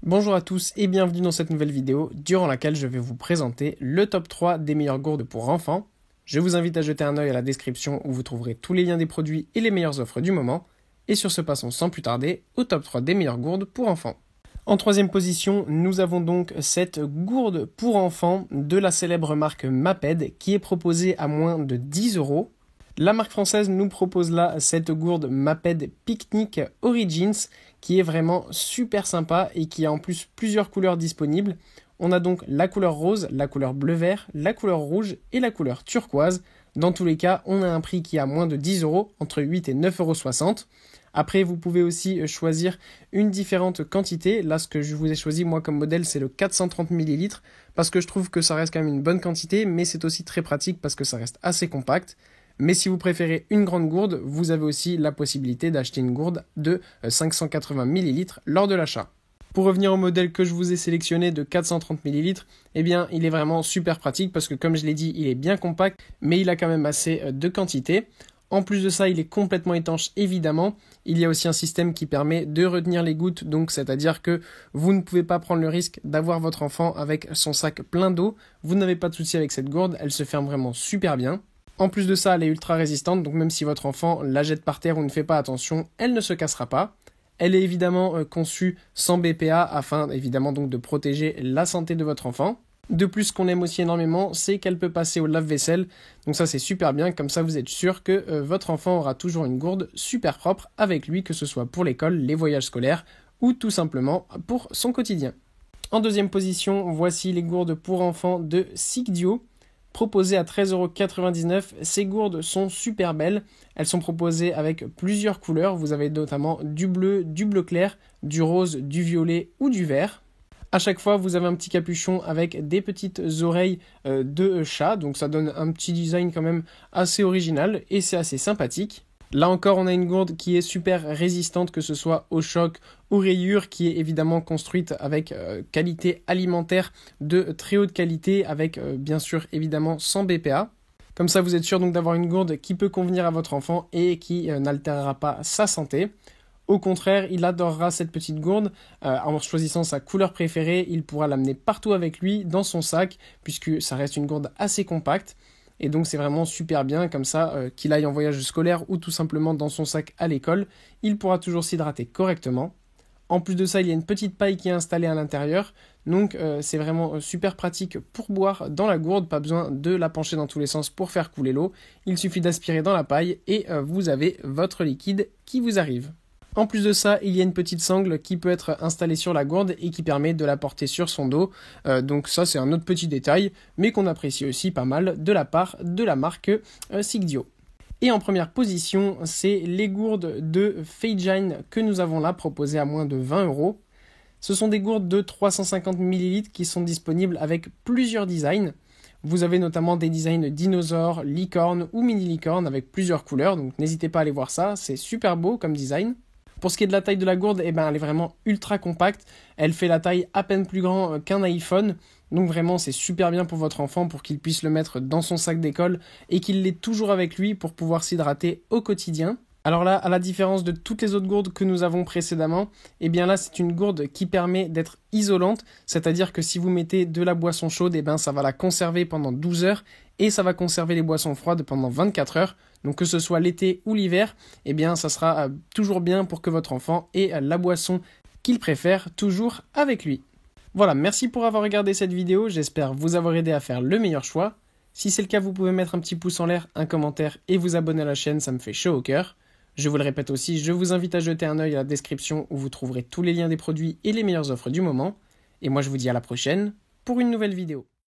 Bonjour à tous et bienvenue dans cette nouvelle vidéo durant laquelle je vais vous présenter le top 3 des meilleures gourdes pour enfants. Je vous invite à jeter un œil à la description où vous trouverez tous les liens des produits et les meilleures offres du moment. Et sur ce, passons sans plus tarder au top 3 des meilleures gourdes pour enfants. En troisième position, nous avons donc cette gourde pour enfants de la célèbre marque Maped qui est proposée à moins de 10 €. La marque française nous propose là cette gourde Maped Picnic Origins qui est vraiment super sympa et qui a en plus plusieurs couleurs disponibles. On a donc la couleur rose, la couleur bleu-vert, la couleur rouge et la couleur turquoise. Dans tous les cas, on a un prix qui est à moins de 10 €, entre 8 et 9,60 €. Après, vous pouvez aussi choisir une différente quantité. Là, ce que je vous ai choisi, moi, comme modèle, c'est le 430 ml, parce que je trouve que ça reste quand même une bonne quantité, mais c'est aussi très pratique parce que ça reste assez compact. Mais si vous préférez une grande gourde, vous avez aussi la possibilité d'acheter une gourde de 580 ml lors de l'achat. Pour revenir au modèle que je vous ai sélectionné de 430 ml, eh bien, il est vraiment super pratique parce que, comme je l'ai dit, il est bien compact, mais il a quand même assez de quantité. En plus de ça, il est complètement étanche, évidemment. Il y a aussi un système qui permet de retenir les gouttes, donc c'est-à-dire que vous ne pouvez pas prendre le risque d'avoir votre enfant avec son sac plein d'eau. Vous n'avez pas de souci avec cette gourde, elle se ferme vraiment super bien. En plus de ça, elle est ultra résistante, donc même si votre enfant la jette par terre ou ne fait pas attention, elle ne se cassera pas. Elle est évidemment conçue sans BPA afin évidemment donc de protéger la santé de votre enfant. De plus, ce qu'on aime aussi énormément, c'est qu'elle peut passer au lave-vaisselle. Donc ça, c'est super bien. Comme ça, vous êtes sûr que votre enfant aura toujours une gourde super propre avec lui, que ce soit pour l'école, les voyages scolaires ou tout simplement pour son quotidien. En deuxième position, voici les gourdes pour enfants de Sigdio. Proposées à 13,99 €, ces gourdes sont super belles. Elles sont proposées avec plusieurs couleurs. Vous avez notamment du bleu clair, du rose, du violet ou du vert. À chaque fois, vous avez un petit capuchon avec des petites oreilles de chat. Donc ça donne un petit design quand même assez original et c'est assez sympathique. Là encore, on a une gourde qui est super résistante, que ce soit au choc, aux rayures, qui est évidemment construite avec qualité alimentaire de très haute qualité, avec bien sûr évidemment sans BPA. Comme ça, vous êtes sûr donc d'avoir une gourde qui peut convenir à votre enfant et qui n'altérera pas sa santé. Au contraire, il adorera cette petite gourde. En choisissant sa couleur préférée, il pourra l'amener partout avec lui dans son sac, puisque ça reste une gourde assez compacte. Et donc c'est vraiment super bien, comme ça, qu'il aille en voyage scolaire ou tout simplement dans son sac à l'école, il pourra toujours s'hydrater correctement. En plus de ça, il y a une petite paille qui est installée à l'intérieur, donc c'est vraiment super pratique pour boire dans la gourde, pas besoin de la pencher dans tous les sens pour faire couler l'eau. Il suffit d'aspirer dans la paille et vous avez votre liquide qui vous arrive. En plus de ça, il y a une petite sangle qui peut être installée sur la gourde et qui permet de la porter sur son dos. Donc ça, c'est un autre petit détail, mais qu'on apprécie aussi pas mal de la part de la marque Sigdio. Et en première position, c'est les gourdes de Feijin que nous avons là, proposées à moins de 20 €. Ce sont des gourdes de 350 ml qui sont disponibles avec plusieurs designs. Vous avez notamment des designs dinosaures, licorne ou mini licorne avec plusieurs couleurs, donc n'hésitez pas à aller voir ça, c'est super beau comme design. Pour ce qui est de la taille de la gourde, elle est vraiment ultra compacte. Elle fait la taille à peine plus grand qu'un iPhone. Donc vraiment, c'est super bien pour votre enfant pour qu'il puisse le mettre dans son sac d'école et qu'il l'ait toujours avec lui pour pouvoir s'hydrater au quotidien. Alors là, à la différence de toutes les autres gourdes que nous avons précédemment, là, c'est une gourde qui permet d'être isolante. C'est-à-dire que si vous mettez de la boisson chaude, ça va la conserver pendant 12 heures et ça va conserver les boissons froides pendant 24 heures. Donc que ce soit l'été ou l'hiver, ça sera toujours bien pour que votre enfant ait la boisson qu'il préfère toujours avec lui. Voilà, merci pour avoir regardé cette vidéo, j'espère vous avoir aidé à faire le meilleur choix. Si c'est le cas, vous pouvez mettre un petit pouce en l'air, un commentaire et vous abonner à la chaîne, ça me fait chaud au cœur. Je vous le répète aussi, je vous invite à jeter un œil à la description où vous trouverez tous les liens des produits et les meilleures offres du moment. Et moi je vous dis à la prochaine pour une nouvelle vidéo.